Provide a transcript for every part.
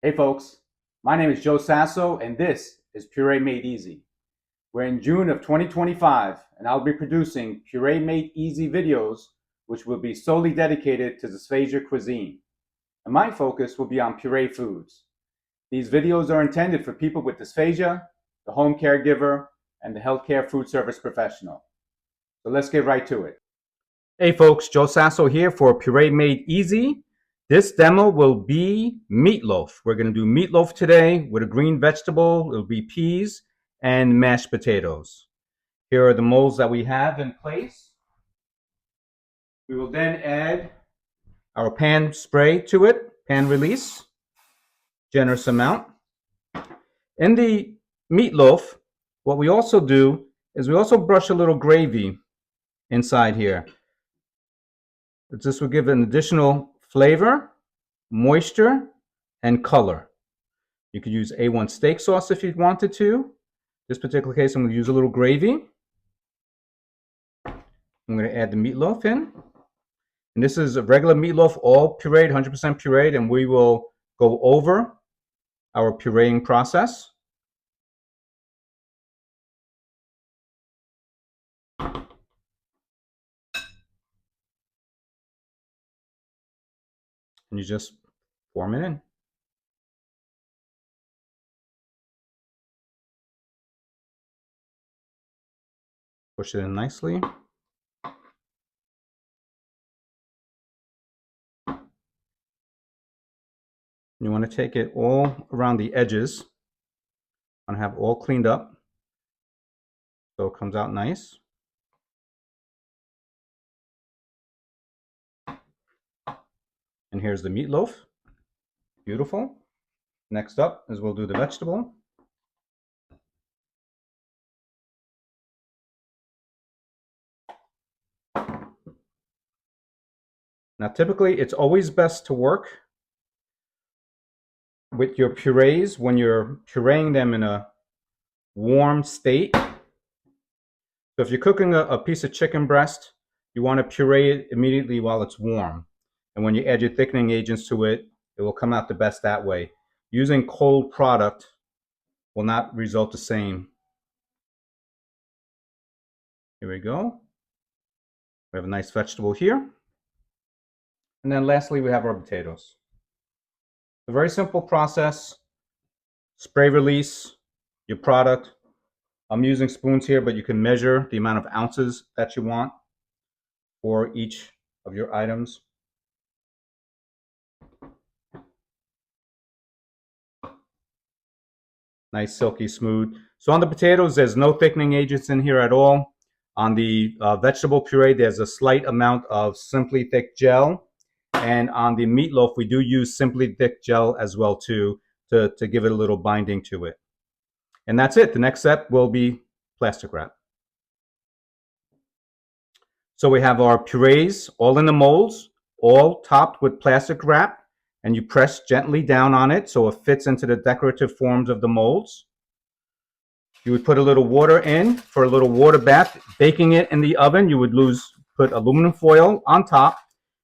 Hey folks, my name is Joe Sasso and this is Puree Made Easy. We're in June of 2025 and I'll be producing Puree Made Easy videos which will be solely dedicated to dysphagia cuisine. And my focus will be on puree foods. These videos are intended for people with dysphagia, the home caregiver, and the healthcare food service professional. So let's get right to it. Hey folks, Joe Sasso here for Puree Made Easy. This demo will be meatloaf. We're going to do meatloaf today with a green vegetable. It'll be peas and mashed potatoes. Here are the molds that we have in place. We will then add our pan spray to it, pan release, generous amount. In the meatloaf, what we also do is we also brush a little gravy inside here. This will give an additional flavor, moisture, and color. You could use A1 steak sauce if you wanted to. This particular case, I'm going to use a little gravy. I'm going to add the meatloaf in. And this is a regular meatloaf, all pureed, 100% pureed, and we will go over our pureeing process. And you just form it in. Push it in nicely. You want to take it all around the edges and have all cleaned up so it comes out nice. And here's the meatloaf. Beautiful. Next up is we'll do the vegetable. Now typically it's always best to work with your purees when you're pureeing them in a warm state. So if you're cooking a piece of chicken breast, you want to puree it immediately while it's warm. And when you add your thickening agents to it, it will come out the best that way. Using cold product will not result the same. Here we go. We have a nice vegetable here. And then lastly, we have our potatoes. A very simple process. Spray release your product. I'm using spoons here, but you can measure the amount of ounces that you want for each of your items. Nice, silky smooth. So on the potatoes, there's no thickening agents in here at all. On the vegetable puree, there's a slight amount of Simply Thick gel. And on the meatloaf, we do use Simply Thick gel as well too, to give it a little binding to it. And that's it. The next step will be plastic wrap. So we have our purees all in the molds, all topped with plastic wrap, and you press gently down on it so it fits into the decorative forms of the molds. You would put a little water in for a little water bath. Baking it in the oven, you would put aluminum foil on top.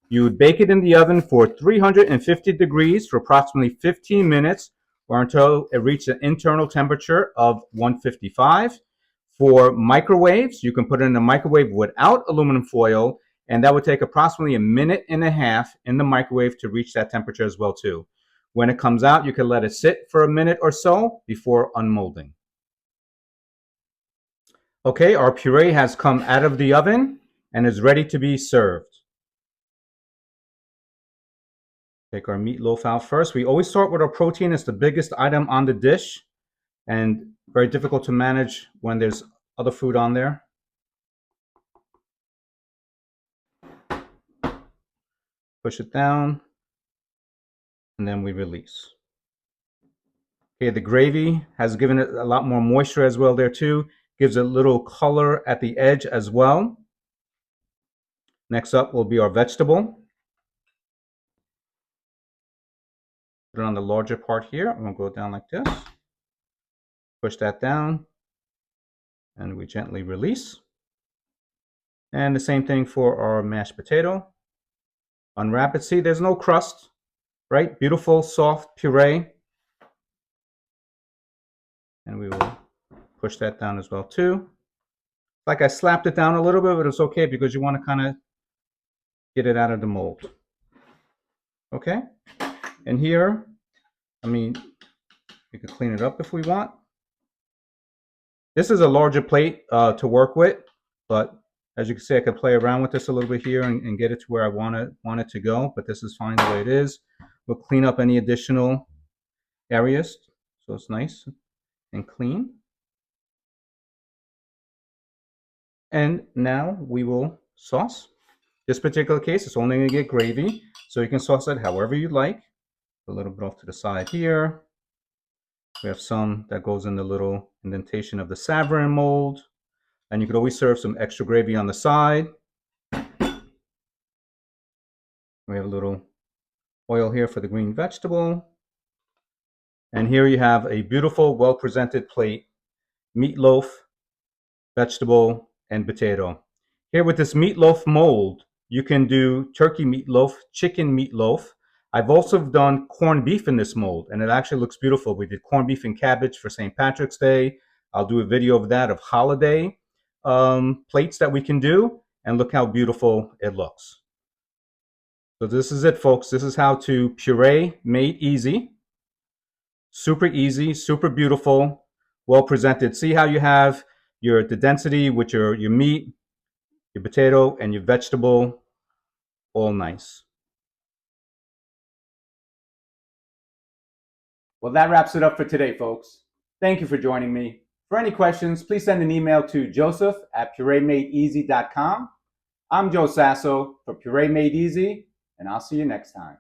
You would bake it in the oven for 350 degrees for approximately 15 minutes or until it reaches an internal temperature of 155. For microwaves, you can put it in a microwave without aluminum foil, and that would take approximately a minute and a half in the microwave to reach that temperature as well too. When it comes out, you can let it sit for a minute or so before unmolding. Okay, our puree has come out of the oven and is ready to be served. Take our meatloaf out first. We always start with our protein. It's the biggest item on the dish and very difficult to manage when there's other food on there. Push it down and then we release. Okay, the gravy has given it a lot more moisture as well there too. Gives it a little color at the edge as well. Next up will be our vegetable. Put it on the larger part here. I'm going to go down like this. Push that down. And we gently release. And the same thing for our mashed potato. Unwrap it. See, there's no crust, right? Beautiful, soft puree. And we will push that down as well too. Like I slapped it down a little bit, but it's okay because you want to kind of get it out of the mold. Okay? And here, I mean, we can clean it up if we want. This is a larger plate to work with, but as you can see, I can play around with this a little bit here and get it to where I want it to go, but this is fine the way it is. We'll clean up any additional areas so it's nice and clean. And now we will sauce. This particular case, it's only going to get gravy, so you can sauce it however you like. A little bit off to the side here. We have some that goes in the little indentation of the Savarin mold. And you could always serve some extra gravy on the side. We have a little oil here for the green vegetable. And here you have a beautiful, well-presented plate, meatloaf, vegetable, and potato. Here with this meatloaf mold, you can do turkey meatloaf, chicken meatloaf. I've also done corned beef in this mold, and it actually looks beautiful. We did corned beef and cabbage for St. Patrick's Day. I'll do a video of that, of holiday plates that we can do, and look how beautiful it looks. So this is it, folks. This is how to puree made easy. Super easy, super beautiful, well presented. See how you have the density with your meat, your potato, and your vegetable, all nice. Well, that wraps it up for today, folks. Thank you for joining me. For any questions, please send an email to joseph@pureemadeeasy.com. I'm Joe Sasso for Puree Made Easy, and I'll see you next time.